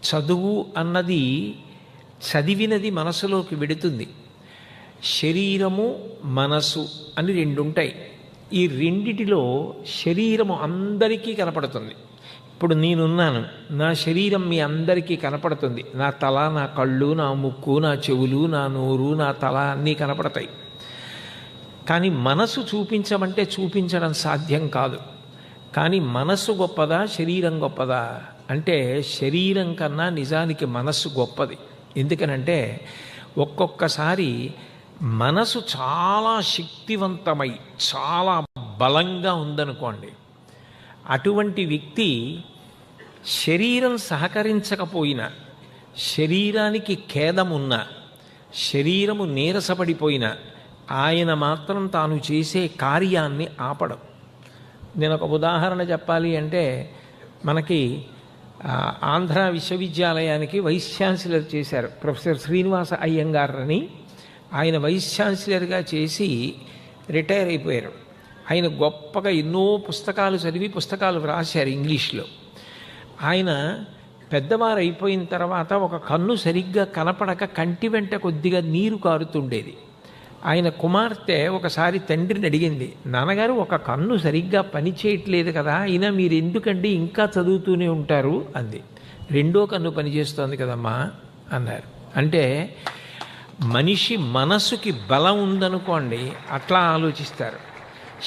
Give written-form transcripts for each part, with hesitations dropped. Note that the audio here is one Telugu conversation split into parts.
చదువు అన్నది చదివినది మనసులోకి వెడుతుంది. శరీరము మనసు అని రెండు ఉంటాయి. ఈ రెండిటిలో శరీరము అందరికీ కనపడుతుంది. ఇప్పుడు నేనున్నాను, నా శరీరం మీ అందరికీ కనపడుతుంది. నా తల, నా కళ్ళు, నా ముక్కు, నా చెవులు, నా నోరు, నా తల అన్నీ కనపడతాయి. కానీ మనసు చూపించమంటే చూపించడం సాధ్యం కాదు. కానీ మనసు గొప్పదా, శరీరం గొప్పదా అంటే శరీరం కన్నా నిజానికి మనస్సు గొప్పది. ఎందుకనంటే ఒక్కొక్కసారి మనసు చాలా శక్తివంతమై చాలా బలంగా ఉందనుకోండి, అటువంటి వ్యక్తి శరీరం సహకరించకపోయినా, శరీరానికి ఖేదమున్నా, శరీరము నీరసపడిపోయినా ఆయన మాత్రం తాను చేసే కార్యాన్ని ఆపడం. నేను ఒక ఉదాహరణ చెప్పాలి అంటే, మనకి ఆంధ్ర విశ్వవిద్యాలయానికి వైస్ ఛాన్సలర్ చేశారు ప్రొఫెసర్ శ్రీనివాస అయ్యంగార్ అని. ఆయన వైస్ ఛాన్సలర్గా చేసి రిటైర్ అయిపోయారు. ఆయన గొప్పగా ఎన్నో పుస్తకాలు చదివి పుస్తకాలు వ్రాశారు ఇంగ్లీష్లో. ఆయన పెద్దవారు అయిపోయిన తర్వాత ఒక కన్ను సరిగ్గా కనపడక కంటి వెంట కొద్దిగా నీరు కారుతుండేది. ఆయన కుమార్తె ఒకసారి తండ్రిని అడిగింది, నాన్నగారు ఒక కన్ను సరిగ్గా పని చేయట్లేదు కదా, అయినా మీరు ఎందుకండి ఇంకా చదువుతూనే ఉంటారు అంది. రెండో కన్ను పనిచేస్తోంది కదమ్మా అన్నారు. అంటే మనిషి మనసుకి బలం ఉందనుకోండి, అట్లా ఆలోచిస్తారు.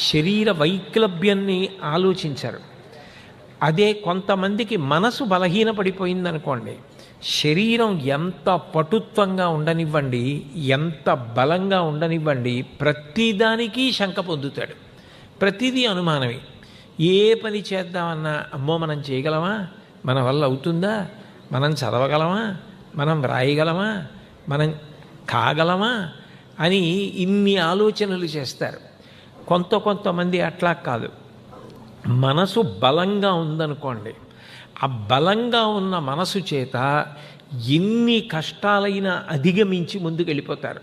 శరీర వైక్లభ్యాన్ని ఆలోచించరు. అదే కొంతమందికి మనసు బలహీనపడిపోయిందనుకోండి, శరీరం ఎంత పటుత్వంగా ఉండనివ్వండి, ఎంత బలంగా ఉండనివ్వండి, ప్రతిదానికి శంక పొందుతాడు. ప్రతిదీ అనుమానమే. ఏ పని చేద్దామన్నా, అమ్మో మనం చేయగలమా, మన వల్ల అవుతుందా, మనం చదవగలమా, మనం వ్రాయగలమా, మనం కాగలమా అని ఇన్ని ఆలోచనలు చేస్తారు. కొంతమంది అట్లా కాదు. మనసు బలంగా ఉందనుకోండి, ఆ బలంగా ఉన్న మనసు చేత ఎన్ని కష్టాలైనా అధిగమించి ముందుకెళ్ళిపోతారు.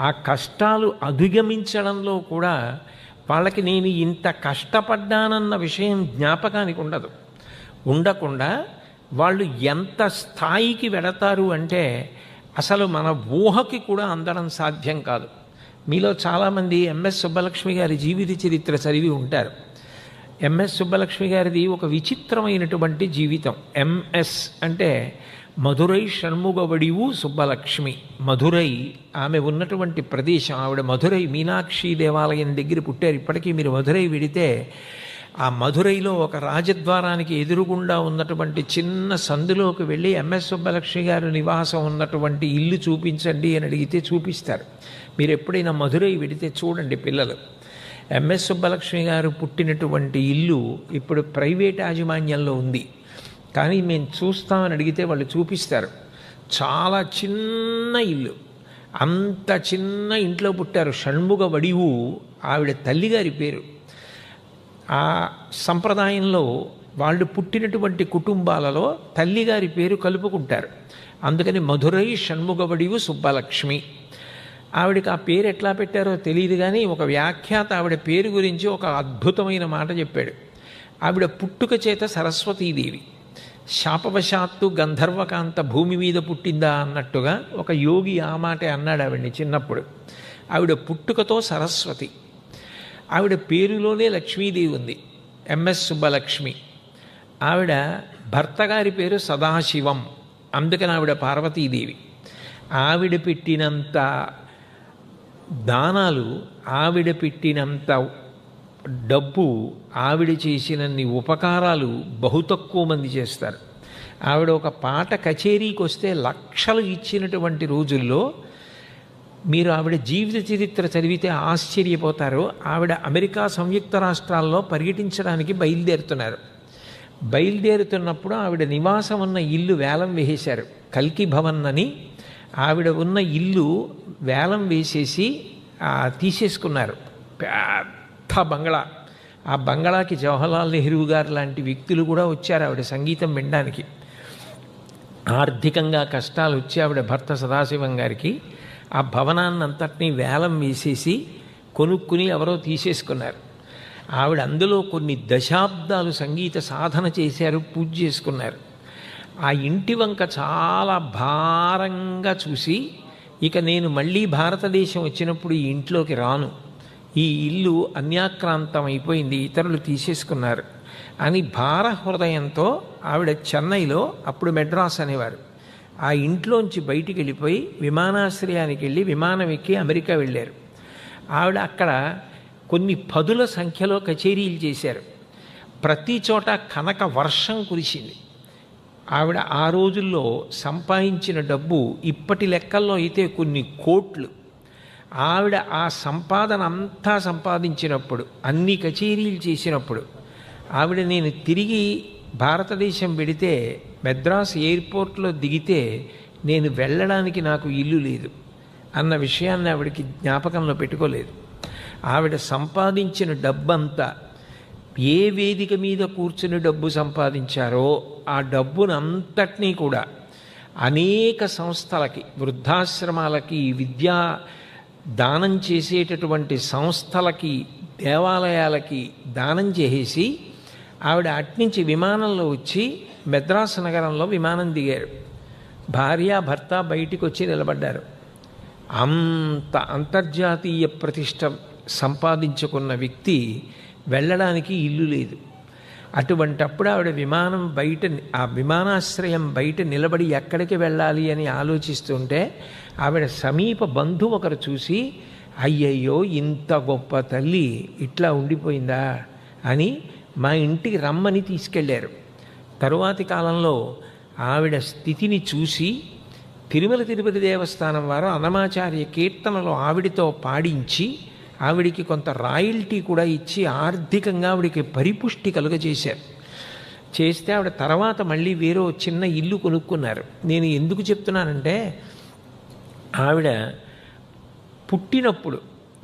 ఆ కష్టాలు అధిగమించడంలో కూడా వాళ్ళకి నేను ఇంత కష్టపడ్డానన్న విషయం జ్ఞాపకానికి ఉండకుండా వాళ్ళు ఎంత స్థాయికి వెడతారు అంటే అసలు మన ఊహకి కూడా అందడం సాధ్యం కాదు. మీలో చాలామంది ఎంఎస్ సుబ్బలక్ష్మి గారి జీవిత చరిత్ర చదివి ఉంటారు. ఎంఎస్ సుబ్బలక్ష్మి గారిది ఒక విచిత్రమైనటువంటి జీవితం. ఎంఎస్ అంటే మధురై షణ్ముగవడివు సుబ్బలక్ష్మి. మధురై ఆమె ఉన్నటువంటి ప్రదేశం. ఆవిడ మధురై మీనాక్షి దేవాలయం దగ్గర పుట్టారు. ఇప్పటికీ మీరు మధురై వెడితే ఆ మధురైలో ఒక రాజద్వారానికి ఎదురుగుండా ఉన్నటువంటి చిన్న సందులోకి వెళ్ళి ఎంఎస్ సుబ్బలక్ష్మి గారు నివాసం ఉన్నటువంటి ఇల్లు చూపించండి అని అడిగితే చూపిస్తారు. మీరు ఎప్పుడైనా మధురై వెడితే చూడండి పిల్లలు. ఎంఎస్ సుబ్బలక్ష్మి గారు పుట్టినటువంటి ఇల్లు ఇప్పుడు ప్రైవేట్ యాజమాన్యంలో ఉంది. కానీ మేము చూస్తామని అడిగితే వాళ్ళు చూపిస్తారు. చాలా చిన్న ఇల్లు. అంత చిన్న ఇంట్లో పుట్టారు. షణ్ముగ వడివు ఆవిడ తల్లిగారి పేరు. ఆ సంప్రదాయంలో వాళ్ళు పుట్టినటువంటి కుటుంబాలలో తల్లిగారి పేరు కలుపుకుంటారు. అందుకని మధురై షణ్ముగవడివు సుబ్బలక్ష్మి. ఆవిడకి ఆ పేరు ఎట్లా పెట్టారో తెలియదు, కానీ ఒక వ్యాఖ్యాత ఆవిడ పేరు గురించి ఒక అద్భుతమైన మాట చెప్పాడు. ఆవిడ పుట్టుక చేత సరస్వతీదేవి, శాపవశాత్తు గంధర్వకాంత భూమి మీద పుట్టిందా అన్నట్టుగా ఒక యోగి ఆ మాటే అన్నాడు ఆవిడ్ని చిన్నప్పుడు. ఆవిడ పుట్టుకతో సరస్వతి. ఆవిడ పేరులోనే లక్ష్మీదేవి ఉంది, ఎంఎస్ సుబ్బలక్ష్మి. ఆవిడ భర్త గారి పేరు సదాశివం, అందుకని ఆవిడ పార్వతీదేవి. ఆవిడ పెట్టినంత దానాలు, ఆవిడ పెట్టినంత డబ్బు, ఆవిడ చేసినన్ని ఉపకారాలు బహు తక్కువ మంది చేస్తారు. ఆవిడ ఒక పాట కచేరీకి వస్తే లక్షలు ఇచ్చినటువంటి రోజుల్లో మీరు ఆవిడ జీవిత చరిత్ర చదివితే ఆశ్చర్యపోతారు. ఆవిడ అమెరికా సంయుక్త రాష్ట్రాల్లో పర్యటించడానికి బయలుదేరుతున్నప్పుడు ఆవిడ నివాసం ఉన్న ఇల్లు వేలం వేసేశారు. కల్కి భవన్ అని ఆవిడ ఉన్న ఇల్లు వేలం వేసేసి తీసేసుకున్నారు. పెద్ద బంగళా. ఆ బంగళాకి జవహర్లాల్ నెహ్రూ గారు లాంటి వ్యక్తులు కూడా వచ్చారు ఆవిడ సంగీతం వినడానికి. ఆర్థికంగా కష్టాలు వచ్చి ఆవిడ భర్త సదాశివం గారికి ఆ భవనాన్నంతటినీ వేలం వేసేసి కొనుక్కుని ఎవరో తీసేసుకున్నారు. ఆవిడ అందులో కొన్ని దశాబ్దాలు సంగీత సాధన చేశారు, పూజ చేసుకున్నారు. ఆ ఇంటి వంక చాలా భారంగా చూసి, ఇక నేను మళ్ళీ భారతదేశం వచ్చినప్పుడు ఈ ఇంట్లోకి రాను, ఈ ఇల్లు అన్యాక్రాంతం అయిపోయింది, ఇతరులు తీసేసుకున్నారు అని భార హృదయంతో ఆవిడ చెన్నైలో, అప్పుడు మెడ్రాస్ అనేవారు, ఆ ఇంట్లోంచి బయటికి వెళ్ళిపోయి విమానాశ్రయానికి వెళ్ళి విమానం ఎక్కి అమెరికా వెళ్ళారు. ఆవిడ అక్కడ కొన్ని పదుల సంఖ్యలో కచేరీలు చేశారు. ప్రతి చోట కనక వర్షం కురిసింది. ఆవిడ ఆ రోజుల్లో సంపాదించిన డబ్బు ఇప్పటి లెక్కల్లో అయితే కొన్ని కోట్లు. ఆవిడ ఆ సంపాదన అంతా సంపాదించినప్పుడు, అన్ని కచేరీలు చేసినప్పుడు, ఆవిడ నేను తిరిగి భారతదేశం వెడితే మెద్రాస్ ఎయిర్పోర్ట్లో దిగితే నేను వెళ్ళడానికి నాకు ఇల్లు లేదు అన్న విషయాన్ని ఆవిడకి జ్ఞాపకంలో పెట్టుకోలేదు. ఆవిడ సంపాదించిన డబ్బంతా, ఏ వేదిక మీద కూర్చుని డబ్బు సంపాదించారో ఆ డబ్బును అంతటినీ కూడా అనేక సంస్థలకి, వృద్ధాశ్రమాలకి, విద్యా దానం చేసేటటువంటి సంస్థలకి, దేవాలయాలకి దానం చేసేసి ఆవిడ అట్నుంచి విమానంలో వచ్చి మెద్రాసు నగరంలో విమానం దిగారు. భార్య భర్త బయటికి వచ్చి నిలబడ్డారు. అంత అంతర్జాతీయ ప్రతిష్ట సంపాదించుకున్న వ్యక్తి వెళ్ళడానికి ఇల్లు లేదు. అటువంటప్పుడు ఆవిడ విమానం బయట, ఆ విమానాశ్రయం బయట నిలబడి ఎక్కడికి వెళ్ళాలి అని ఆలోచిస్తుంటే ఆవిడ సమీప బంధువు ఒకరు చూసి, అయ్యయ్యో ఇంత గొప్ప తల్లి ఇట్లా ఉండిపోయిందా అని మా ఇంటికి రమ్మని తీసుకెళ్ళారు. తరువాతి కాలంలో ఆవిడ స్థితిని చూసి తిరుమల తిరుపతి దేవస్థానం వారు అన్నమాచార్య కీర్తనలో ఆవిడతో పాడించి ఆవిడికి కొంత రాయల్టీ కూడా ఇచ్చి ఆర్థికంగా ఆవిడికి పరిపుష్టి కలుగజేశారు. చేస్తే ఆవిడ తర్వాత మళ్ళీ వేరే చిన్న ఇల్లు కొనుక్కున్నారు. నేను ఎందుకు చెప్తున్నానంటే, ఆవిడ పుట్టినప్పుడు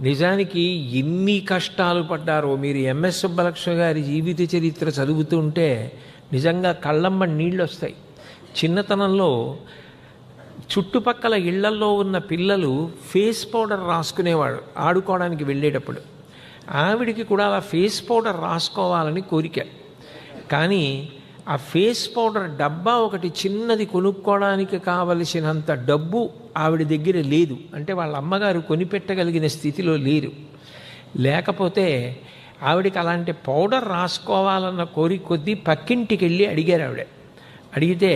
నిజానికి ఎన్ని కష్టాలు పడ్డారో మీరు ఎంఎస్ సుబ్బలక్ష్మి గారి జీవిత చరిత్ర చదువుతుంటే నిజంగా కళ్ళమ్మ నీళ్ళు వస్తాయి. చిన్నతనంలో చుట్టుపక్కల ఇళ్లల్లో ఉన్న పిల్లలు ఫేస్ పౌడర్ రాసుకునేవాడు ఆడుకోవడానికి వెళ్ళేటప్పుడు. ఆవిడికి కూడా అలా ఫేస్ పౌడర్ రాసుకోవాలని కోరిక. కానీ ఆ ఫేస్ పౌడర్ డబ్బా ఒకటి చిన్నది కొనుక్కోవడానికి కావలసినంత డబ్బు ఆవిడ దగ్గర లేదు. అంటే వాళ్ళ అమ్మగారు కొనిపెట్టగలిగిన స్థితిలో లేరు. లేకపోతే ఆవిడికి అలాంటి పౌడర్ రాసుకోవాలన్న కోరిక కొద్దీ పక్కింటికి వెళ్ళి అడిగారు. ఆవిడ అడిగితే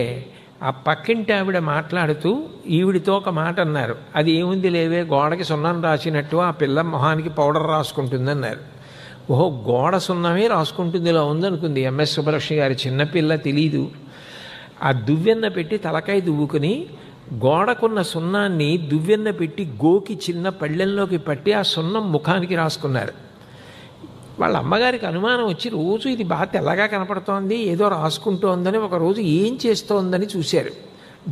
ఆ పక్కింటి ఆవిడ మాట్లాడుతూ ఈవిడితో ఒక మాట అన్నారు. అది ఏముంది లేవే, గోడకి సున్నం రాసినట్టు ఆ పిల్ల మొహానికి పౌడర్ రాసుకుంటుందన్నారు. ఓహో, గోడ సున్నమే రాసుకుంటుంది, ఇలా ఉందనుకుంది ఎంఎస్ సుబ్బలక్ష్మి గారి చిన్నపిల్ల, తెలీదు. ఆ దువ్వెన్న పెట్టి తలకాయ దువ్వుకుని గోడకున్న సున్నాన్ని దువ్వెన్న పెట్టి గోకి చిన్న పళ్ళెంలోకి పట్టి ఆ సున్నం ముఖానికి రాసుకున్నారు. వాళ్ళ అమ్మగారికి అనుమానం వచ్చి రోజు ఇది బాగా తెల్లగా కనపడుతోంది, ఏదో రాసుకుంటోందని ఒకరోజు ఏం చేస్తోందని చూశారు.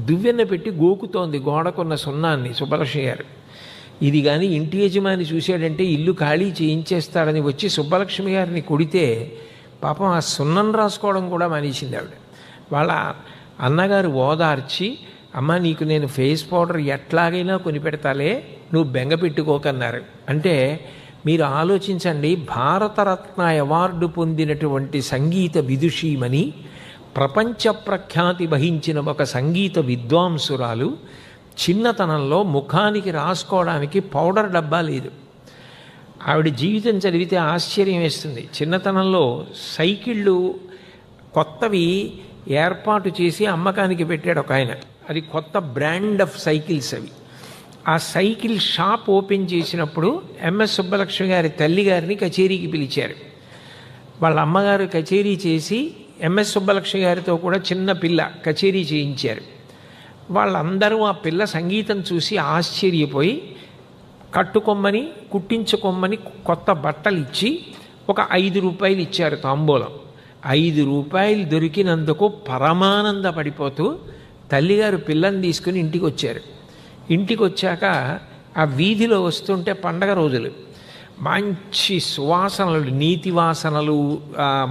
దువ్వెన్న పెట్టి గోకుతోంది గోడకున్న సున్నాన్ని సుబ్బలక్ష్మి గారు. ఇది కానీ ఇంటి యజమాని చూశాడంటే ఇల్లు ఖాళీ చేయించేస్తాడని వచ్చి సుబ్బలక్ష్మి గారిని కొడితే పాపం ఆ సున్నం రాసుకోవడం కూడా మానేసింది ఆవిడ. వాళ్ళ అన్నగారు ఓదార్చి, అమ్మ నీకు నేను ఫేస్ పౌడర్ ఎట్లాగైనా కొనిపెడతాలే, నువ్వు బెంగ పెట్టుకోకన్నారు. అంటే మీరు ఆలోచించండి, భారతరత్న అవార్డు పొందినటువంటి సంగీత విదుషీమణి, ప్రపంచ ప్రఖ్యాతి వహించిన ఒక సంగీత విద్వాంసురాలు చిన్నతనంలో ముఖానికి రాసుకోవడానికి పౌడర్ డబ్బా లేదు. ఆవిడ జీవితం చదివితే ఆశ్చర్యం వేస్తుంది. చిన్నతనంలో సైకిళ్ళు కొత్తవి ఏర్పాటు చేసి అమ్మకానికి పెట్టాడు ఒక ఆయన. అది కొత్త బ్రాండ్ ఆఫ్ సైకిల్స్ అవి. ఆ సైకిల్ షాప్ ఓపెన్ చేసినప్పుడు ఎంఎస్ సుబ్బలక్ష్మి గారి తల్లి గారిని కచేరీకి పిలిచారు. వాళ్ళ అమ్మగారు కచేరీ చేసి ఎంఎస్ సుబ్బలక్ష్మి గారితో కూడా చిన్న పిల్ల కచేరీ చేయించారు. వాళ్ళందరూ ఆ పిల్ల సంగీతం చూసి ఆశ్చర్యపోయి కట్టుకొమ్మని కుట్టించుకొమ్మని కొత్త బట్టలు ఇచ్చి ఒక 5 రూపాయలు ఇచ్చారు తాంబూలం. 5 రూపాయలు దొరికినందుకు పరమానంద పడిపోతూ తల్లిగారు పిల్లని తీసుకుని ఇంటికి వచ్చారు. ఇంటికి వచ్చాక ఆ వీధిలో వస్తుంటే పండగ రోజులు, మంచి సువాసనలు, నీతి వాసనలు,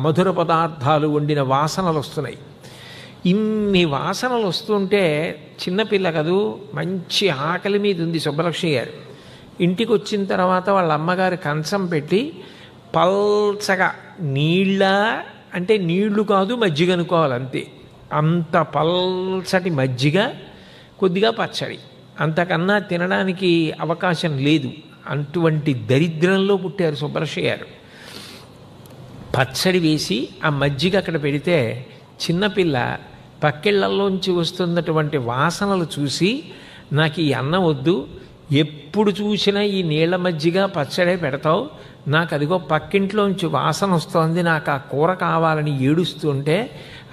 మధుర పదార్థాలు వండిన వాసనలు వస్తున్నాయి. ఇన్ని వాసనలు వస్తుంటే చిన్నపిల్ల కదూ, మంచి ఆకలి మీద ఉంది సుబ్బలక్ష్మి గారు. ఇంటికి వచ్చిన తర్వాత వాళ్ళ అమ్మగారు కంచం పెట్టి పల్చగా నీళ్ళ అంటే నీళ్లు కాదు మజ్జిగ అనుకోవాలి అంతే, అంత పల్చటి మజ్జిగ, కొద్దిగా పచ్చడి, అంతకన్నా తినడానికి అవకాశం లేదు. అటువంటి దరిద్రంలో పుట్టారు సుబ్బలక్ష్మి గారు. పచ్చడి వేసి ఆ మజ్జిగ అక్కడ పెడితే చిన్నపిల్ల పక్కిళ్లలోంచి వస్తున్నటువంటి వాసనలు చూసి, నాకు ఈ అన్నం వద్దు, ఎప్పుడు చూసినా ఈ నీళ్ల మజ్జిగ పచ్చడే పెడతావు, నాకు అదిగో పక్కింట్లోంచి వాసన వస్తోంది, నాకు ఆ కూర కావాలని ఏడుస్తుంటే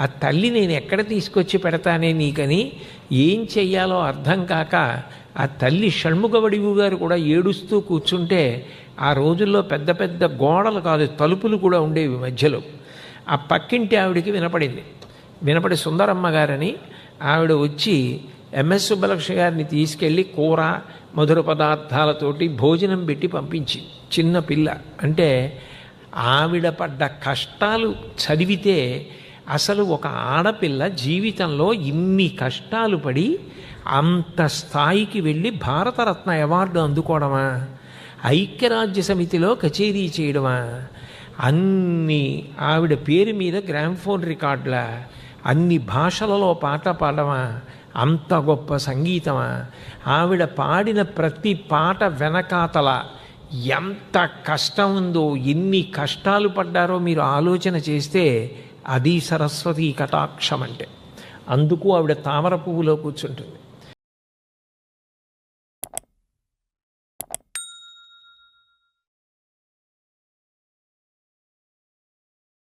ఆ తల్లి నేను ఎక్కడ తీసుకొచ్చి పెడతానే నీకని ఏం చెయ్యాలో అర్థం కాక ఆ తల్లి షణ్ముఖవడివు గారు కూడా ఏడుస్తూ కూర్చుంటే, ఆ రోజుల్లో పెద్ద పెద్ద గోడలు కాదు, తలుపులు కూడా ఉండేవి మధ్యలో. ఆ పక్కింటి ఆవిడికి వినపడి సుందరమ్మ గారని ఆవిడ వచ్చి ఎంఎస్ సుబ్బలక్ష్మి గారిని తీసుకెళ్ళి కూర మధుర పదార్థాలతోటి భోజనం పెట్టి పంపించి, చిన్న పిల్ల అంటే ఆవిడ పడ్డ కష్టాలు చదివితే అసలు ఒక ఆడపిల్ల జీవితంలో ఇన్ని కష్టాలు పడి అంత స్థాయికి వెళ్ళి భారతరత్న అవార్డు అందుకోవడమా, ఐక్యరాజ్య సమితిలో కచేరీ చేయడమా, అన్ని ఆవిడ పేరు మీద గ్రామ్ఫోన్ రికార్డుల, అన్ని భాషలలో పాట పాడమా, అంత గొప్ప సంగీతమా, ఆవిడ పాడిన ప్రతి పాట వెనకాతల ఎంత కష్టం ఉందో, ఎన్ని కష్టాలు పడ్డారో మీరు ఆలోచన చేస్తే అది సరస్వతి కటాక్షం అంటే. అందుకు ఆవిడ తామర పువ్వులో కూర్చుంటుంది.